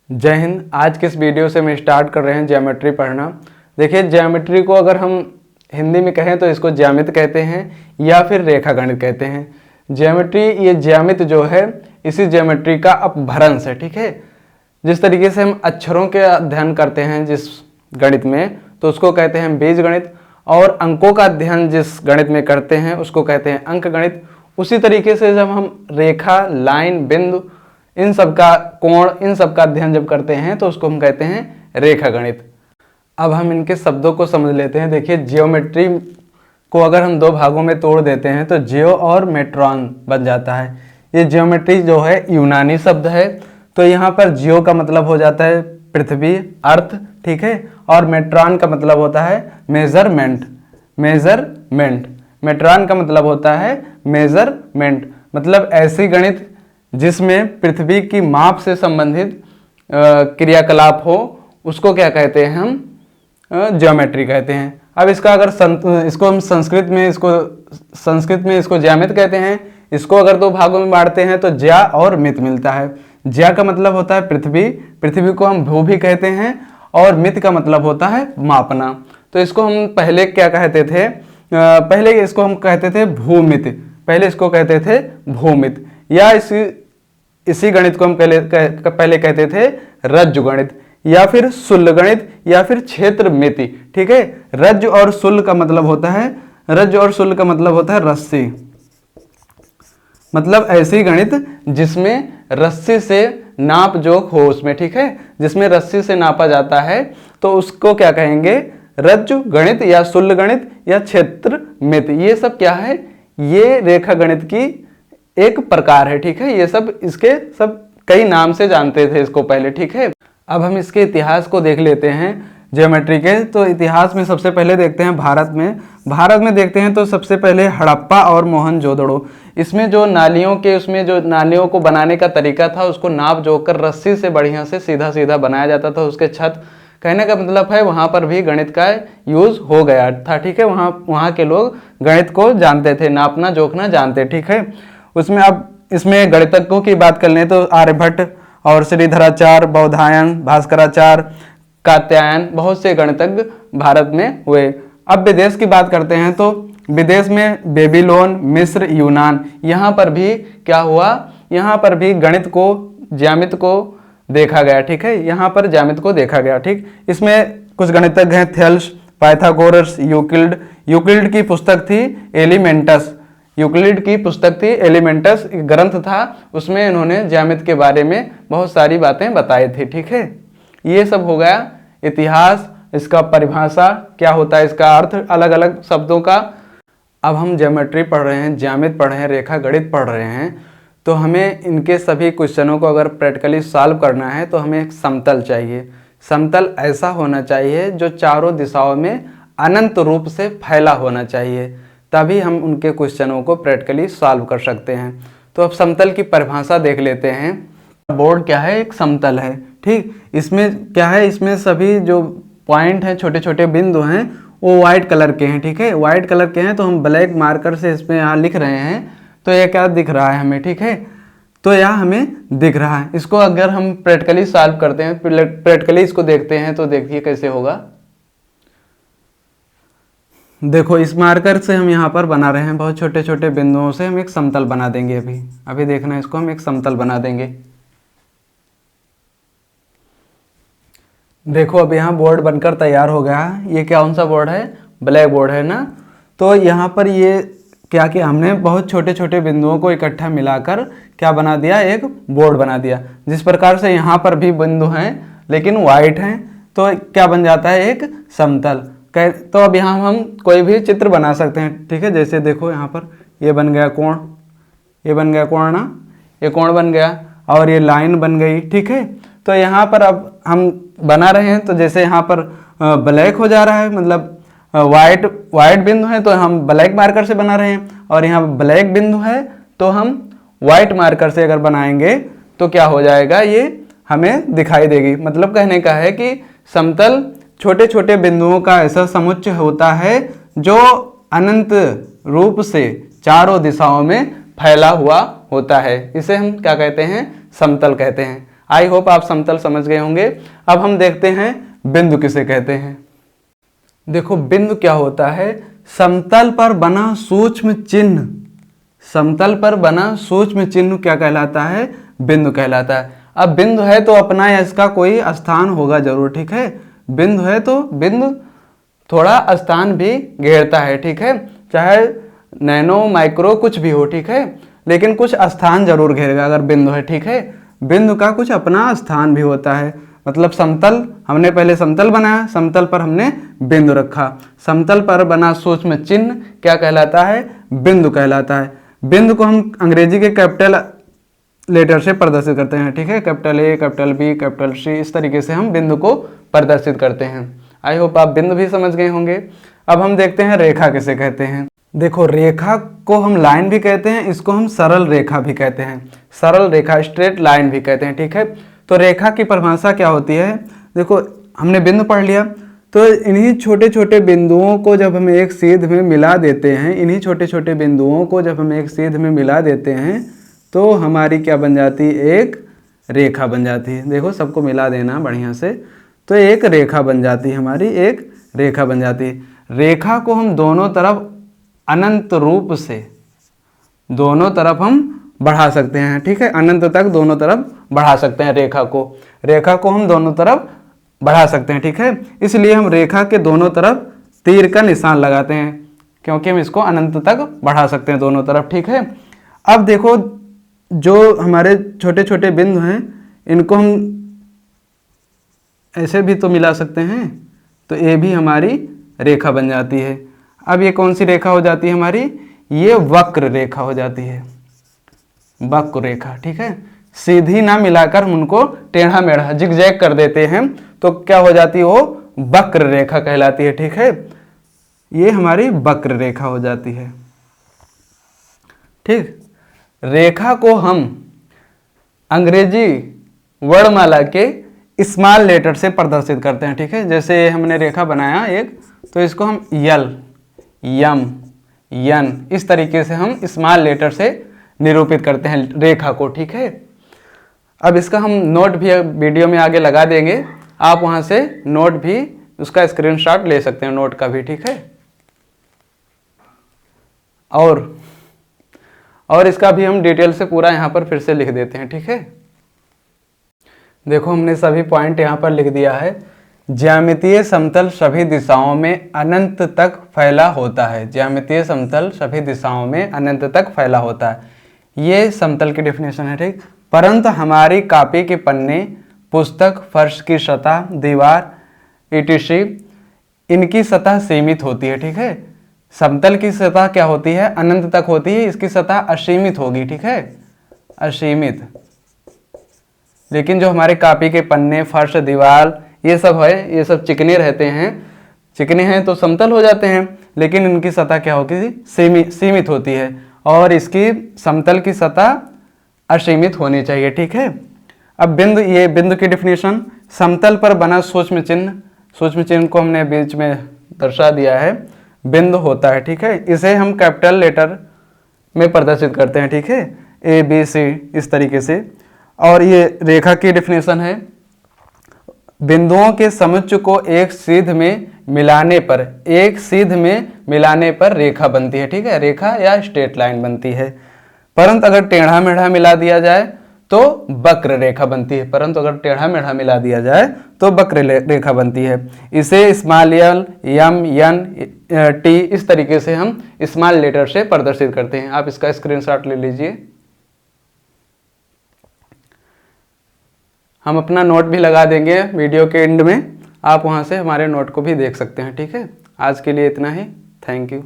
जय हिंद। आज के इस वीडियो से हम स्टार्ट कर रहे हैं ज्योमेट्री पढ़ना। देखिए, ज्योमेट्री को अगर हम हिंदी में कहें तो इसको ज्यामिति कहते हैं या फिर रेखा गणित कहते हैं। ज्योमेट्री, ये ज्यामिति जो है इसी ज्योमेट्री का अपभ्रंश है। ठीक है, जिस तरीके से हम अक्षरों के अध्ययन करते हैं जिस गणित में, तो उसको कहते हैं बीज गणित, और अंकों का अध्ययन जिस गणित में करते हैं उसको कहते हैं अंक गणित। उसी तरीके से जब हम रेखा, लाइन, बिंदु, इन सब का कोण, इन सब का अध्ययन जब करते हैं तो उसको हम कहते हैं रेखा गणित। अब हम इनके शब्दों को समझ लेते हैं। देखिए, जियोमेट्री को अगर हम दो भागों में तोड़ देते हैं तो जियो और मेट्रॉन बन जाता है। ये जियोमेट्री जो है यूनानी शब्द है, तो यहाँ पर जियो का मतलब हो जाता है पृथ्वी, अर्थ। ठीक है, और मेट्रॉन का मतलब होता है मेजरमेंट। मेजरमेंट, मेट्रॉन का मतलब होता है मेजरमेंट, मतलब ऐसी गणित जिसमें पृथ्वी की माप से संबंधित क्रियाकलाप हो, उसको क्या कहते हैं हम? ज्योमेट्री कहते हैं। अब इसका अगर इसको हम संस्कृत में इसको ज्यामिति कहते हैं। इसको अगर दो भागों में बांटते हैं तो ज्या और मित मिलता है। ज्या का मतलब होता है पृथ्वी, पृथ्वी को हम भू भी कहते हैं, और मित का मतलब होता है मापना। तो इसको हम पहले क्या कहते थे? पहले इसको हम कहते थे भूमित, पहले इसको कहते थे भूमित, या इसी गणित को हम पहले कहते थे रज्जु गणित, या फिर शूल गणित, या फिर क्षेत्रमिति। ठीक है, रज्जु और शूल का मतलब होता है, रज्जु और शूल का मतलब होता है रस्सी, मतलब ऐसी गणित जिसमें रस्सी से नाप जोख हो उसमें। ठीक है, जिसमें रस्सी से नापा जाता है तो उसको क्या कहेंगे? रज्जु गणित या शूल गणित या क्षेत्रमिति। ये सब क्या है? ये रेखा गणित की एक प्रकार है। ठीक है, ये सब इसके सब कई नाम से जानते थे इसको पहले। ठीक है, अब हम इसके इतिहास को देख लेते हैं ज्योमेट्री के। तो इतिहास में सबसे पहले देखते हैं भारत में देखते हैं तो सबसे पहले हड़प्पा और मोहनजोदड़ो। इसमें जो नालियों के, उसमें जो नालियों को बनाने का तरीका था, उसको नाप जोख कर रस्सी से बढ़िया से सीधा सीधा बनाया जाता था। उसके छत, कहने का मतलब है वहाँ पर भी गणित का यूज हो गया था। ठीक है, वहाँ के लोग गणित को जानते थे, नापना जोखना जानते। ठीक है, उसमें अब इसमें गणितज्ञों की बात कर लें तो आर्यभट्ट और श्रीधराचार्य, बौधायन, भास्कराचार्य, कात्यायन, बहुत से गणितज्ञ भारत में हुए। अब विदेश की बात करते हैं तो विदेश में बेबीलोन, मिस्र, यूनान, यहाँ पर भी क्या हुआ? यहाँ पर भी गणित को, ज्यामिति को देखा गया। ठीक है, यहाँ पर ज्यामिति को देखा गया। ठीक, इसमें कुछ गणितज्ञ हैं थेल्स, पाइथागोरस, यूक्लिड की पुस्तक थी एलिमेंटस, यूक्लिड की पुस्तक थी एलिमेंटस, ग्रंथ था, उसमें इन्होंने ज्यामिति के बारे में बहुत सारी बातें बताई थी। ठीक है, ये सब हो गया इतिहास, इसका परिभाषा क्या होता है, इसका अर्थ, अलग अलग शब्दों का। अब हम ज्योमेट्री पढ़ रहे हैं, ज्यामिति पढ़ रहे हैं, रेखा गणित पढ़ रहे हैं, तो हमें इनके सभी क्वेश्चनों को अगर प्रैक्टिकली सॉल्व करना है तो हमें एक समतल चाहिए। समतल ऐसा होना चाहिए जो चारों दिशाओं में अनंत रूप से फैला होना चाहिए, तभी हम उनके क्वेश्चनों को प्रैक्टिकली सॉल्व कर सकते हैं। तो अब समतल की परिभाषा देख लेते हैं। बोर्ड क्या है? एक समतल है। ठीक, इसमें क्या है? इसमें सभी जो पॉइंट हैं, छोटे छोटे बिंदु हैं, वो वाइट कलर के हैं। ठीक है, वाइट कलर के हैं, तो हम ब्लैक मार्कर से इसमें यहाँ लिख रहे हैं, तो ये क्या दिख रहा है हमें? ठीक है, तो यह हमें दिख रहा है। इसको अगर हम प्रैक्टिकली सॉल्व करते हैं, प्रैक्टिकली इसको देखते हैं, तो देखिए कैसे होगा। देखो, इस मार्कर से हम यहाँ पर बना रहे हैं, बहुत छोटे छोटे बिंदुओं से हम एक समतल बना देंगे। अभी देखना, इसको हम एक समतल बना देंगे। देखो, अब यहाँ बोर्ड बनकर तैयार हो गया है। ये कौन सा बोर्ड है? ब्लैक बोर्ड है ना। तो यहाँ पर ये क्या किया हमने? बहुत छोटे छोटे बिंदुओं को इकट्ठा मिलाकर क्या बना दिया? एक बोर्ड बना दिया। जिस प्रकार से यहाँ पर भी बिंदु हैं लेकिन वाइट हैं, तो क्या बन जाता है? एक समतल। तो अब यहाँ हम कोई भी चित्र बना सकते हैं। ठीक है, जैसे देखो यहाँ पर ये बन गया कोण, ये बन गया कोण ना, ये कोण बन गया, और ये लाइन बन गई। ठीक है, तो यहाँ पर अब हम बना रहे हैं, तो जैसे यहाँ पर ब्लैक हो जा रहा है, मतलब वाइट बिंदु है तो हम ब्लैक मार्कर से बना रहे हैं, और यहाँ ब्लैक बिंदु है तो हम वाइट मार्कर से अगर बनाएंगे तो क्या हो जाएगा? ये हमें दिखाई देगी। मतलब कहने का है कि समतल छोटे छोटे बिंदुओं का ऐसा समुच्चय होता है जो अनंत रूप से चारों दिशाओं में फैला हुआ होता है। इसे हम क्या कहते हैं? समतल कहते हैं। आई होप आप समतल समझ गए होंगे। अब हम देखते हैं बिंदु किसे कहते हैं। देखो बिंदु क्या होता है, समतल पर बना सूक्ष्म चिन्ह। समतल पर बना सूक्ष्म चिन्ह क्या कहलाता है, बिंदु कहलाता है। अब बिंदु है तो अपना या इसका कोई स्थान होगा जरूर, ठीक है। बिंदु है तो बिंदु थोड़ा स्थान भी घेरता है, ठीक है, चाहे नैनो माइक्रो कुछ भी हो, ठीक है, लेकिन कुछ स्थान जरूर घेरेगा अगर बिंदु है, ठीक है। बिंदु का कुछ अपना स्थान भी होता है। मतलब समतल, हमने पहले समतल बनाया, समतल पर हमने बिंदु रखा, समतल पर बना सूक्ष्म चिन्ह क्या कहलाता है, बिंदु कहलाता है। बिंदु को हम अंग्रेजी के कैपिटल लेटर से प्रदर्शित करते हैं, ठीक है, capital A, capital B, capital C, इस तरीके से हम बिंदु को प्रदर्शित करते हैं। आई होप आप बिंदु भी समझ गए होंगे। अब हम देखते हैं रेखा किसे कहते हैं। देखो रेखा को हम लाइन भी कहते हैं, इसको हम सरल रेखा भी कहते हैं, सरल रेखा स्ट्रेट लाइन भी कहते हैं, ठीक है। तो रेखा की परिभाषा क्या होती है, देखो हमने बिंदु पढ़ लिया, तो इन्हीं छोटे छोटे बिंदुओं को जब हम एक सीध में मिला देते हैं, इन्हीं छोटे छोटे बिंदुओं को जब हम एक सीध में मिला देते हैं तो हमारी क्या बन जाती है, एक रेखा बन जाती है। देखो सबको मिला देना बढ़िया से, तो एक रेखा बन जाती है, हमारी एक रेखा बन जाती है। रेखा को हम दोनों तरफ अनंत रूप से दोनों तरफ हम बढ़ा सकते हैं, ठीक है, अनंत तक दोनों तरफ बढ़ा सकते हैं रेखा को हम दोनों तरफ बढ़ा सकते हैं, ठीक है। इसलिए हम रेखा के दोनों तरफ तीर का निशान लगाते हैं, क्योंकि हम इसको अनंत तक बढ़ा सकते हैं दोनों तरफ, ठीक है। अब देखो जो हमारे छोटे छोटे बिंदु हैं, इनको हम ऐसे भी तो मिला सकते हैं, तो ये भी हमारी रेखा बन जाती है। अब ये कौन सी रेखा हो जाती है हमारी, ये वक्र रेखा हो जाती है, वक्र रेखा, ठीक है। सीधी ना मिलाकर हम उनको टेढ़ा मेढ़ा जिगजैग कर देते हैं तो क्या हो जाती है, वो वक्र रेखा कहलाती है, ठीक है। ये हमारी वक्र रेखा हो जाती है, ठीक। रेखा को हम अंग्रेजी वर्णमाला के स्मॉल लेटर से प्रदर्शित करते हैं, ठीक है। जैसे हमने रेखा बनाया एक, तो इसको हम यल, यम, यन, इस तरीके से हम स्मॉल लेटर से निरूपित करते हैं रेखा को, ठीक है। अब इसका हम नोट भी वीडियो में आगे लगा देंगे, आप वहां से नोट भी उसका स्क्रीनशॉट ले सकते हैं, नोट का भी, ठीक है। और इसका भी हम डिटेल से पूरा यहाँ पर फिर से लिख देते हैं, ठीक है। देखो हमने सभी पॉइंट यहाँ पर लिख दिया है। ज्यामितीय समतल सभी दिशाओं में अनंत तक फैला होता है, ज्यामितीय समतल सभी दिशाओं में अनंत तक फैला होता है, ये समतल की डेफिनेशन है, ठीक। परंतु हमारी कॉपी के पन्ने, पुस्तक, फर्श की सतह, दीवार etc इनकी सतह सीमित होती है, ठीक है। समतल की सतह क्या होती है, अनंत तक होती है, इसकी सतह असीमित होगी, ठीक है, असीमित। लेकिन जो हमारे कॉपी के पन्ने, फर्श, दीवार ये सब है, ये सब चिकने रहते हैं, चिकने हैं तो समतल हो जाते हैं, लेकिन इनकी सतह क्या होती है, सीमित होती है, और इसकी समतल की सतह असीमित होनी चाहिए, ठीक है। अब बिंदु, ये बिंदु की डिफिनेशन, समतल पर बना सूक्ष्म चिन्ह को हमने बीच में दर्शा दिया है, बिंदु होता है, ठीक है। इसे हम कैपिटल लेटर में प्रदर्शित करते हैं, ठीक है, ए बी सी इस तरीके से। और ये रेखा की डिफिनेशन है, बिंदुओं के समुच्चय को एक सीध में मिलाने पर रेखा बनती है, ठीक है, रेखा या स्ट्रेट लाइन बनती है। परंतु अगर टेढ़ा मेढ़ा मिला दिया जाए तो वक्र रेखा बनती है, परंतु अगर टेढ़ा मेढ़ा मिला दिया जाए तो वक्र रेखा बनती है। इसे स्मॉल एल, यम, यन, टी इस तरीके से हम स्मॉल लेटर से प्रदर्शित करते हैं। आप इसका स्क्रीनशॉट ले लीजिए। हम अपना नोट भी लगा देंगे वीडियो के एंड में, आप वहां से हमारे नोट को भी देख सकते हैं, ठीक है। आज के लिए इतना ही, थैंक यू।